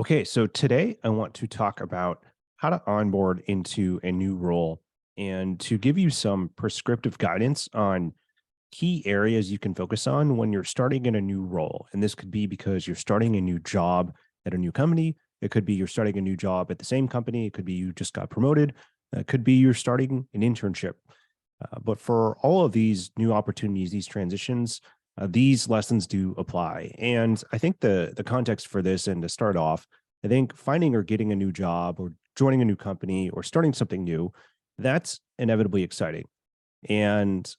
Okay, so today I want to talk about how to onboard into a new role and to give you some prescriptive guidance on key areas you can focus on when you're starting in a new role. And this could be because you're starting a new job at a new company. It could be you're starting a new job at the same company. It could be you just got promoted. It could be you're starting an internship. But for all of these new opportunities, these transitions, these lessons do apply. And I think the context for this, and to start off, I think finding or getting a new job or joining a new company or starting something new, that's inevitably exciting. And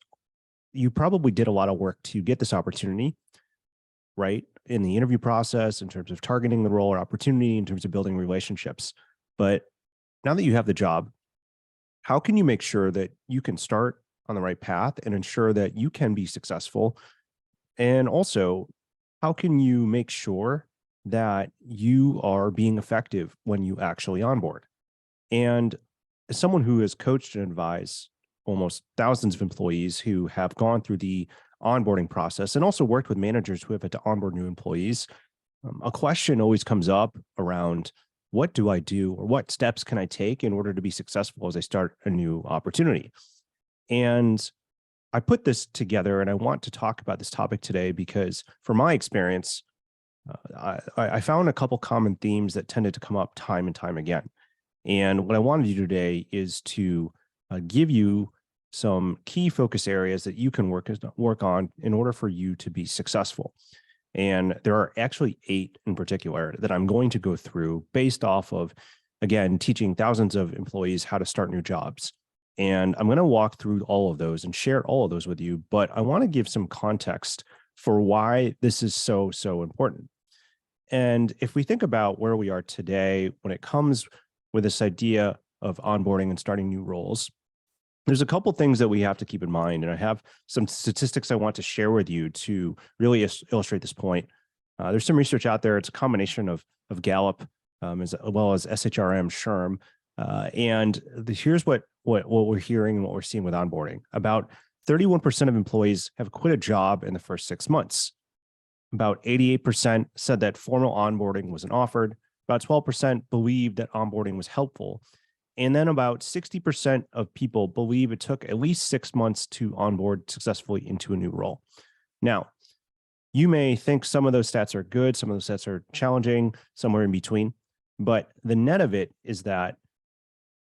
you probably did a lot of work to get this opportunity, right? In the interview process, in terms of targeting the role or opportunity, in terms of building relationships. But now that you have the job, how can you make sure that you can start on the right path and ensure that you can be successful? And also, how can you make sure that you are being effective when you actually onboard? And as someone who has coached and advised almost thousands of employees who have gone through the onboarding process and also worked with managers who have had to onboard new employees, a question always comes up around what do I do or what steps can I take in order to be successful as I start a new opportunity? And I put this together and I want to talk about this topic today because, from my experience, I found a couple common themes that tended to come up time and time again. And what I wanted to do today is to give you some key focus areas that you can work on in order for you to be successful. And there are actually 8 in particular that I'm going to go through based off of, again, teaching thousands of employees how to start new jobs. And I'm going to walk through all of those and share all of those with you. But I want to give some context for why this is so important. And if we think about where we are today, when it comes with this idea of onboarding and starting new roles, there's a couple things that we have to keep in mind. And I have some statistics I want to share with you to really illustrate this point. There's some research out there. It's a combination of Gallup as well as SHRM, SHRM. Here's what we're hearing and what we're seeing with onboarding. About 31% of employees have quit a job in the first 6 months. About 88% said that formal onboarding wasn't offered. About 12% believed that onboarding was helpful. And then about 60% of people believe it took at least 6 months to onboard successfully into a new role. Now, you may think some of those stats are good, some of those stats are challenging, somewhere in between. But the net of it is that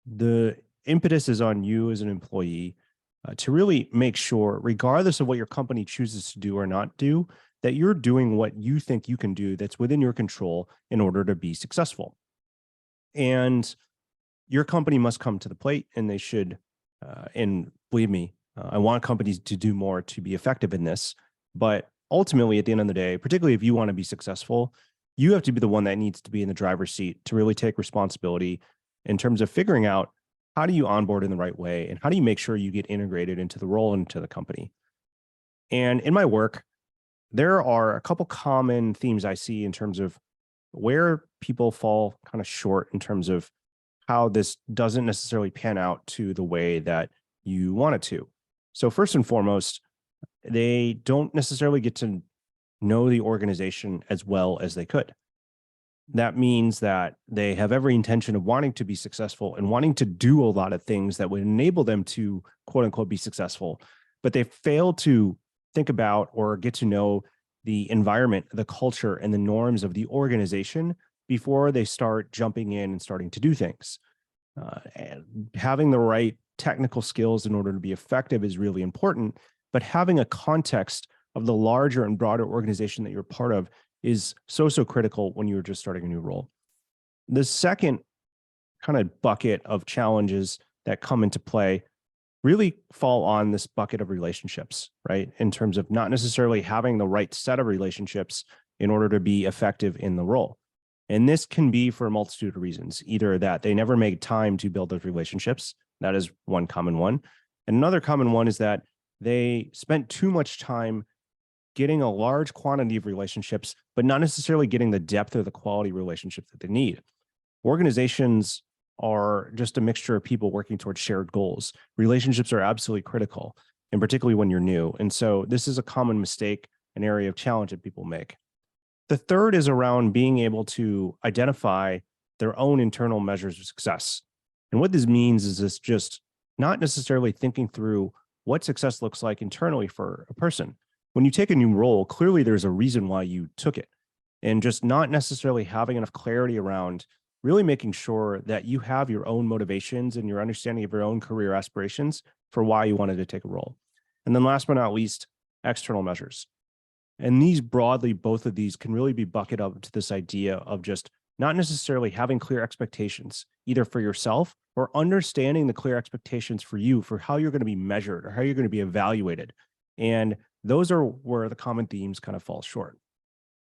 the impetus is on you as an employee to really make sure, regardless of what your company chooses to do or not do, that you're doing what you think you can do that's within your control in order to be successful. And your company must come to the plate, and they should. And believe me, I want companies to do more to be effective in this. But ultimately, at the end of the day, particularly if you want to be successful, you have to be the one that needs to be in the driver's seat to really take responsibility in terms of figuring out how do you onboard in the right way and how do you make sure you get integrated into the role and into the company. And in my work, there are a couple common themes I see in terms of where people fall kind of short in terms of how this doesn't necessarily pan out to the way that you want it to. So first and foremost, they don't necessarily get to know the organization as well as they could. That means that they have every intention of wanting to be successful and wanting to do a lot of things that would enable them to, quote unquote, be successful, but they fail to think about or get to know the environment, the culture, and the norms of the organization before they start jumping in and starting to do things. And having the right technical skills in order to be effective is really important, but having a context of the larger and broader organization that you're part of is so critical when you're just starting a new role. The second kind of bucket of challenges that come into play really fall on this bucket of relationships, right? In terms of not necessarily having the right set of relationships in order to be effective in the role. And this can be for a multitude of reasons, either that they never make time to build those relationships. That is one common one. And another common one is that they spent too much time getting a large quantity of relationships, but not necessarily getting the depth or the quality relationships that they need. Organizations are just a mixture of people working towards shared goals. Relationships are absolutely critical, and particularly when you're new. And so this is a common mistake, an area of challenge that people make. The third is around being able to identify their own internal measures of success. And what this means is this just not necessarily thinking through what success looks like internally for a person. When you take a new role, clearly there's a reason why you took it. And just not necessarily having enough clarity around really making sure that you have your own motivations and your understanding of your own career aspirations for why you wanted to take a role. And then last but not least, external measures. And these broadly, both of these can really be bucketed up to this idea of just not necessarily having clear expectations, either for yourself or understanding the clear expectations for you for how you're going to be measured or how you're going to be evaluated. And those are where the common themes kind of fall short.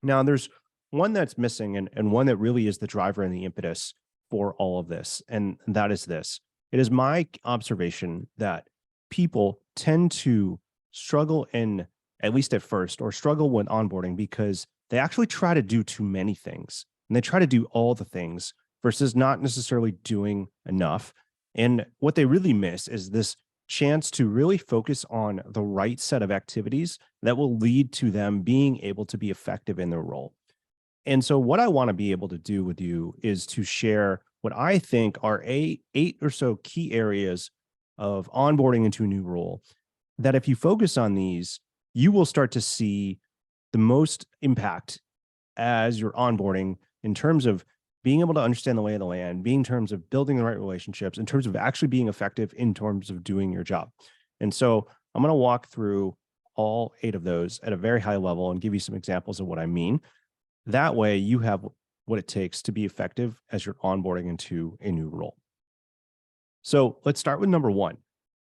Now, there's one that's missing and one that really is the driver and the impetus for all of this. And that is this. It is my observation that people tend to struggle in, at least at first, or struggle with onboarding because they actually try to do too many things and they try to do all the things versus not necessarily doing enough. And what they really miss is this chance to really focus on the right set of activities that will lead to them being able to be effective in their role. And so what I want to be able to do with you is to share what I think are eight or so key areas of onboarding into a new role that if you focus on these, you will start to see the most impact as you're onboarding in terms of being able to understand the lay of the land, being in terms of building the right relationships, in terms of actually being effective in terms of doing your job. And so I'm going to walk through all 8 of those at a very high level and give you some examples of what I mean. That way you have what it takes to be effective as you're onboarding into a new role. So let's start with number 1.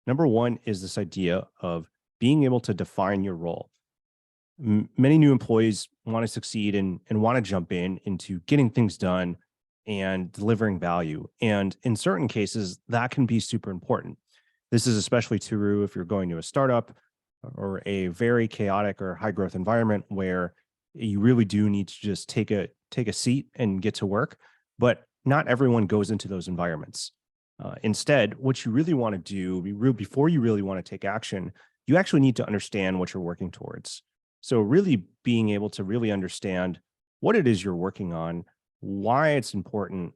Number 1 is this idea of being able to define your role. Many new employees want to succeed and want to jump into getting things done and delivering value. And in certain cases, that can be super important. This is especially true if you're going to a startup or a very chaotic or high growth environment where you really do need to just take a seat and get to work. But not everyone goes into those environments. Instead, what you really want to do before you really want to take action, you actually need to understand what you're working towards. So really being able to really understand what it is you're working on, why it's important,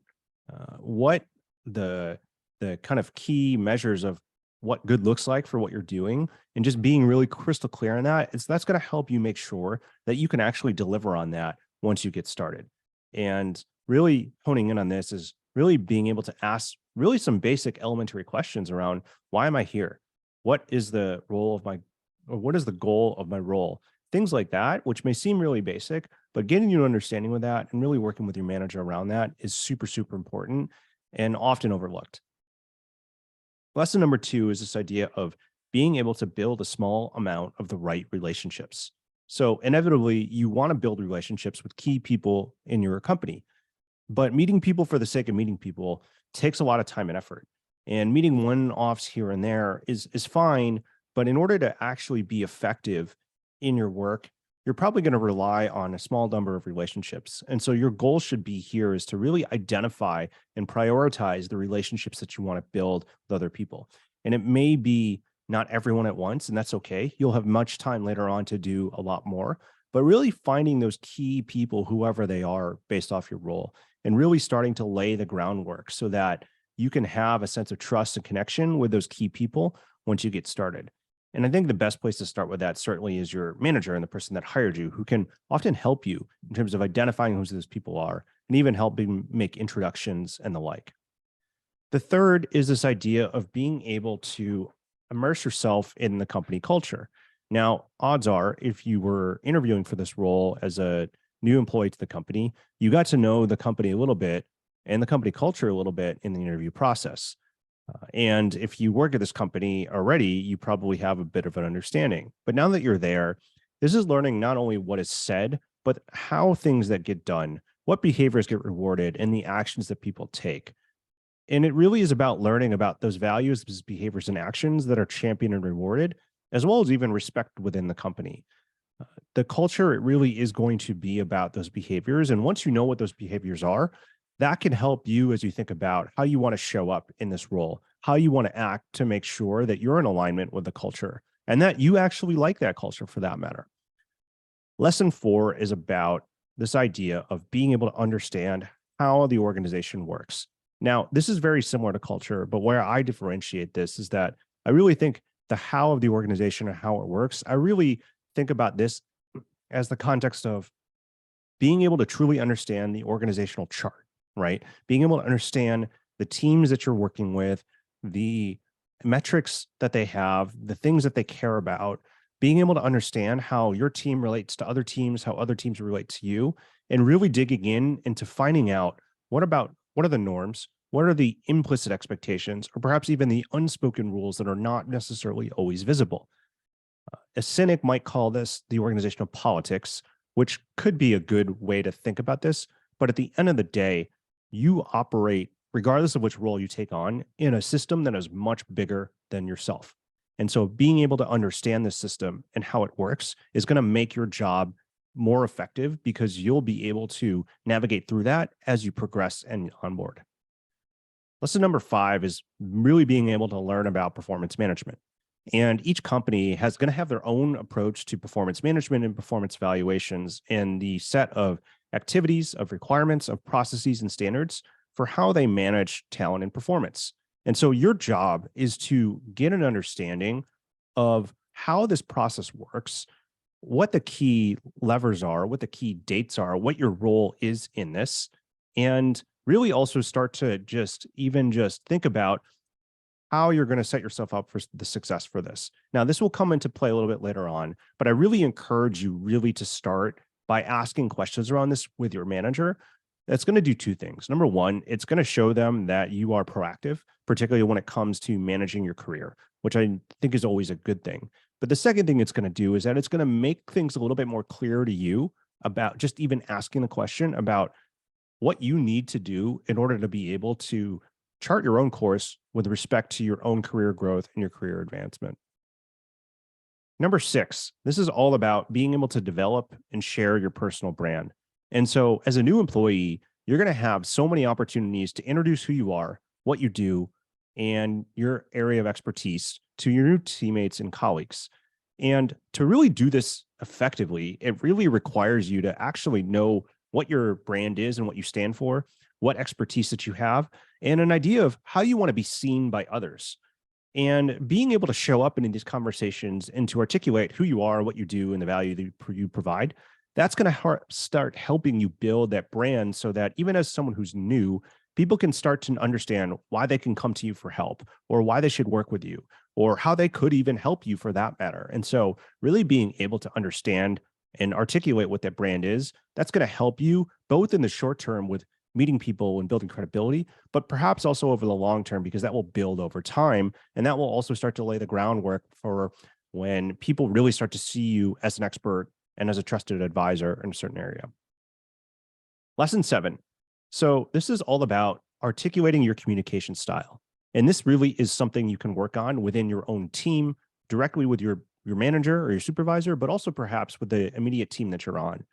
what the kind of key measures of what good looks like for what you're doing, and just being really crystal clear on that, that's going to help you make sure that you can actually deliver on that once you get started. And really honing in on this is really being able to ask really some basic elementary questions around why am I here? What is the role of what is the goal of my role? Things like that, which may seem really basic, but getting you an understanding with that and really working with your manager around that is super, super important and often overlooked. Lesson number 2 is this idea of being able to build a small amount of the right relationships. So inevitably, you want to build relationships with key people in your company, but meeting people for the sake of meeting people takes a lot of time and effort. And meeting one-offs here and there is fine, but in order to actually be effective in your work, you're probably going to rely on a small number of relationships. And so your goal should be here is to really identify and prioritize the relationships that you want to build with other people. And it may be not everyone at once, and that's okay. You'll have much time later on to do a lot more, but really finding those key people, whoever they are, based off your role, and really starting to lay the groundwork so that you can have a sense of trust and connection with those key people once you get started. And I think the best place to start with that certainly is your manager and the person that hired you, who can often help you in terms of identifying who those people are and even helping make introductions and the like. The third is this idea of being able to immerse yourself in the company culture. Now, odds are, if you were interviewing for this role as a new employee to the company, you got to know the company a little bit and the company culture a little bit in the interview process. And if you work at this company already, you probably have a bit of an understanding. But now that you're there, this is learning not only what is said, but how things that get done, what behaviors get rewarded, and the actions that people take. And it really is about learning about those values, those behaviors, and actions that are championed and rewarded, as well as even respect within the company. The culture, it really is going to be about those behaviors. And once you know what those behaviors are, that can help you as you think about how you want to show up in this role, how you want to act to make sure that you're in alignment with the culture and that you actually like that culture for that matter. Lesson 4 is about this idea of being able to understand how the organization works. Now, this is very similar to culture, but where I differentiate this is that I really think the how of the organization and how it works, I really think about this as the context of being able to truly understand the organizational chart, right? Being able to understand the teams that you're working with, the metrics that they have, the things that they care about, being able to understand how your team relates to other teams, how other teams relate to you, and really digging in into finding out what are the norms, what are the implicit expectations, or perhaps even the unspoken rules that are not necessarily always visible. A cynic might call this the organizational politics, which could be a good way to think about this. But at the end of the day, you operate, regardless of which role you take on, in a system that is much bigger than yourself. And so being able to understand this system and how it works is going to make your job more effective because you'll be able to navigate through that as you progress and onboard. Lesson number 5 is really being able to learn about performance management. And each company has going to have their own approach to performance management and performance evaluations and the set of activities, of requirements, of processes and standards for how they manage talent and performance. And so your job is to get an understanding of how this process works, what the key levers are, what the key dates are, what your role is in this, and really also start to just think about how you're going to set yourself up for the success for this. Now, this will come into play a little bit later on, but I really encourage you really to start by asking questions around this with your manager. That's going to do 2 things. Number 1, it's going to show them that you are proactive, particularly when it comes to managing your career, which I think is always a good thing. But the second thing it's going to do is that it's going to make things a little bit more clear to you about just even asking the question about what you need to do in order to be able to chart your own course with respect to your own career growth and your career advancement. Number 6, this is all about being able to develop and share your personal brand. And so as a new employee, you're going to have so many opportunities to introduce who you are, what you do, and your area of expertise to your new teammates and colleagues. And to really do this effectively, it really requires you to actually know what your brand is and what you stand for, what expertise that you have, and an idea of how you want to be seen by others. And being able to show up in these conversations and to articulate who you are, what you do, and the value that you provide, that's going to start helping you build that brand so that even as someone who's new, people can start to understand why they can come to you for help or why they should work with you or how they could even help you for that matter. And so really being able to understand and articulate what that brand is, that's going to help you both in the short term with meeting people and building credibility, but perhaps also over the long term, because that will build over time. And that will also start to lay the groundwork for when people really start to see you as an expert and as a trusted advisor in a certain area. Lesson 7. So this is all about articulating your communication style. And this really is something you can work on within your own team, directly with your manager or your supervisor, but also perhaps with the immediate team that you're on.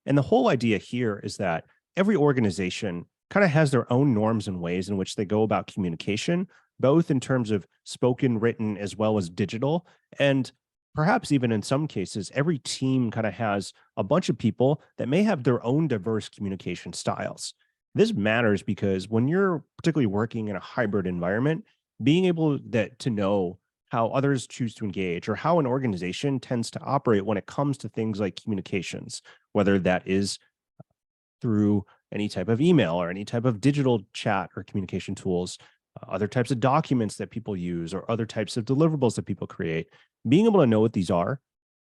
And the whole idea here is that every organization kind of has their own norms and ways in which they go about communication, both in terms of spoken, written, as well as digital. And perhaps even in some cases, every team kind of has a bunch of people that may have their own diverse communication styles. This matters because when you're particularly working in a hybrid environment, being able to know how others choose to engage or how an organization tends to operate when it comes to things like communications, whether that is through any type of email or any type of digital chat or communication tools, other types of documents that people use or other types of deliverables that people create. Being able to know what these are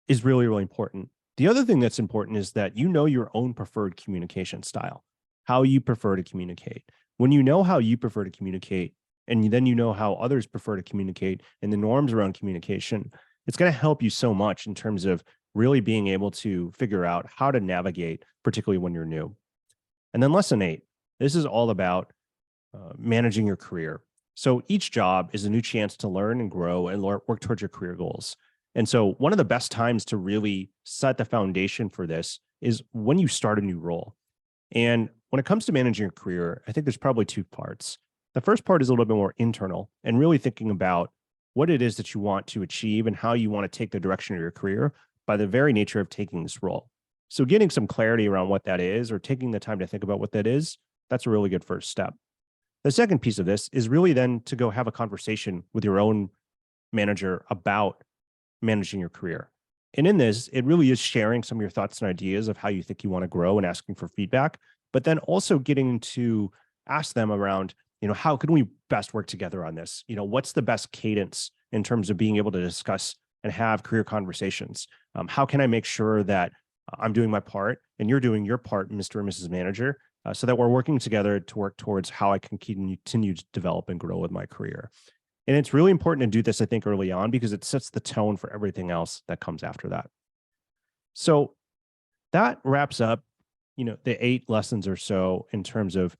is really, really important. The other thing that's important is that you know your own preferred communication style, how you prefer to communicate. When you know how you prefer to communicate, and then you know how others prefer to communicate and the norms around communication, it's going to help you so much in terms of really being able to figure out how to navigate, particularly when you're new. And then lesson 8, this is all about managing your career. So each job is a new chance to learn and grow and work towards your career goals. And so one of the best times to really set the foundation for this is when you start a new role. And when it comes to managing your career, I think there's probably 2 parts. The first part is a little bit more internal and really thinking about what it is that you want to achieve and how you want to take the direction of your career by the very nature of taking this role. So getting some clarity around what that is or taking the time to think about what that is, that's a really good first step. The second piece of this is really then to go have a conversation with your own manager about managing your career. And in this, it really is sharing some of your thoughts and ideas of how you think you want to grow and asking for feedback, but then also getting to ask them around, how can we best work together on this? What's the best cadence in terms of being able to discuss and have career conversations? How can I make sure that I'm doing my part and you're doing your part, Mr. and Mrs. Manager, so that we're working together to work towards how I can continue to develop and grow with my career. And it's really important to do this, I think, early on because it sets the tone for everything else that comes after that. So that wraps up, the 8 lessons or so in terms of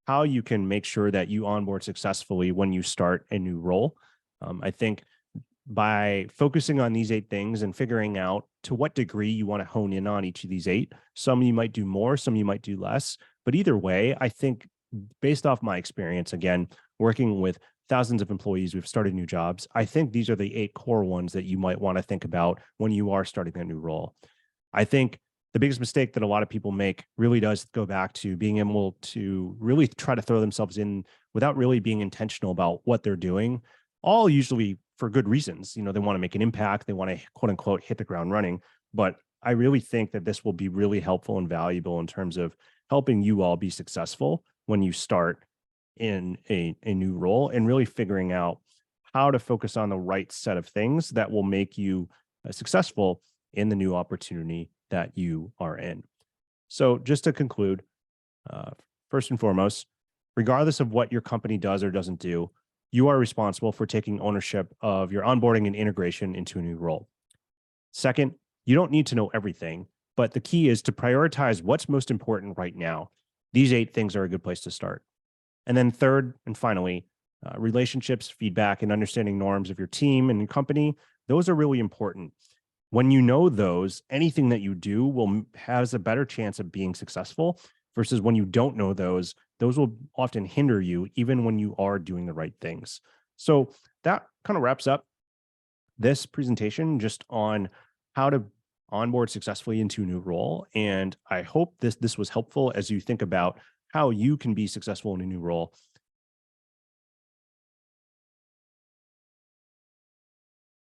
how you can make sure that you onboard successfully when you start a new role. I think by focusing on these 8 things and figuring out to what degree you want to hone in on each of these 8, some you might do more, some you might do less. But either way, I think based off my experience, again, working with thousands of employees who've started new jobs, I think these are the 8 core ones that you might want to think about when you are starting a new role. I think the biggest mistake that a lot of people make really does go back to being able to really try to throw themselves in without really being intentional about what they're doing, all usually for good reasons. They want to make an impact, they want to quote unquote hit the ground running. But I really think that this will be really helpful and valuable in terms of helping you all be successful when you start in a new role and really figuring out how to focus on the right set of things that will make you successful in the new opportunity that you are in. So just to conclude, uh, first and foremost, regardless of what your company does or doesn't do, you are responsible for taking ownership of your onboarding and integration into a new role. Second, you don't need to know everything, but the key is to prioritize what's most important right now. These 8 things are a good place to start. And then third and finally, relationships, feedback, and understanding norms of your team and your company, those are really important. When you know those, anything that you do has a better chance of being successful versus when you don't know those will often hinder you even when you are doing the right things. So that kind of wraps up this presentation just on how to onboard successfully into a new role. And I hope this was helpful as you think about how you can be successful in a new role